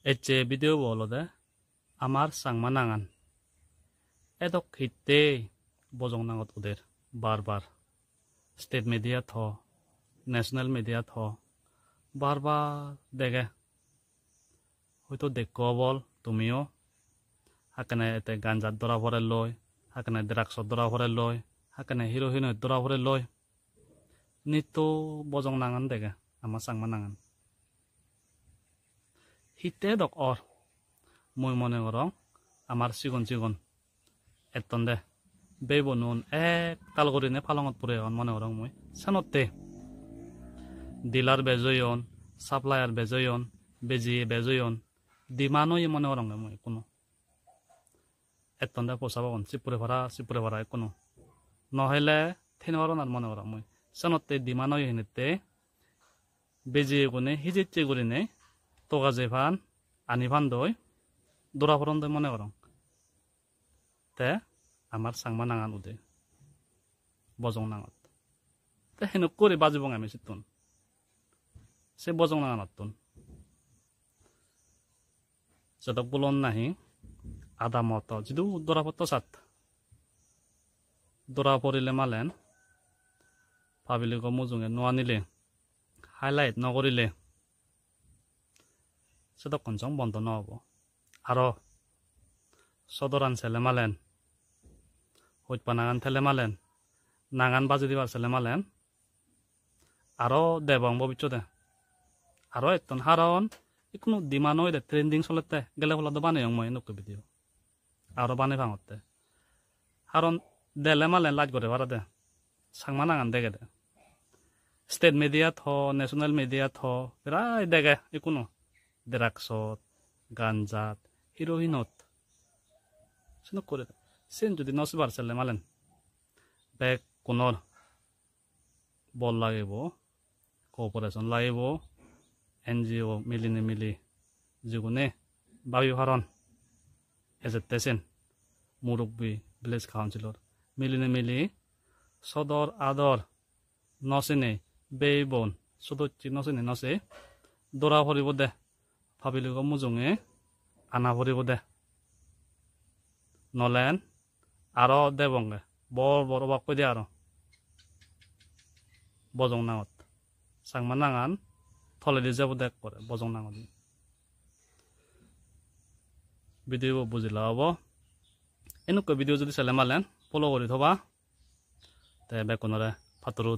Eche video bolo de amar sangmanangan edok hitte bojong nangot uder bar state media tho national media tho bar dege hoyto dekko bol tumiও hakane ete ganjat dora ভরে লয় hakane drugs dora ভরে লয় hakane heroin dora ভরে লয় nito bojong nangan dege amar sangmanangan hitte dok or moi mone gorong amar sigon etonde bebo nun ek talgorine phalangot pure on mone gorong moi sanotte dealer bejoyon supplier bejoyon beji bejoyon dimano ye mone gorong moi kono etonde posabagon sipure bhara kono নহলে থেনওয়ারন আর মনে gorong moi sanotte dimano ye hinete beji gune hijitche gurine toga jevan ani bandoi dora foron de mone gorong te amar sangmanangan ude bojong nangot te heno kore bajibong ami situn se bojong nangan tun jadok bulon nahi ada moto jidu dora foto sat dora porile malen pabili ko mujunge noanile highlight nogorile sedo konjong bondo nobo aro sodoran selemalen hojpanangan telemalen nangan baji dibar selemalen aro debong bobichode aro eton haron ikunu dimano ide trending solete gele hola do bane yong moi nokko video aro bane bangotte haron delemalen laj gore barade sangmanangan dege de state media tho national media tho rai dege ikunu drugsot ganjat heroinot sino করে সেন যদি নসিবার চলে মালেন bag কোনর বল লাগিব cooperation লাগিব NGO মিলি যেগুনে বায়ু হারন এজেতেছেন মুরব্বী village councillor মিলি সদর আদর নসেনে বেবন সদচ্চি নসেনে নসে দরা ভরিব দে ভাবিলিগ মুজুঙে আনা ভরিব দে নলেন আরো দেবঙ্গে বড় বাক কই দে আরো bojong nangot sangmanangan tholedi jabu dek করে bojong nangot video bujila hobo enukko video jodi sele malen follow kori thoba te bekonore faturu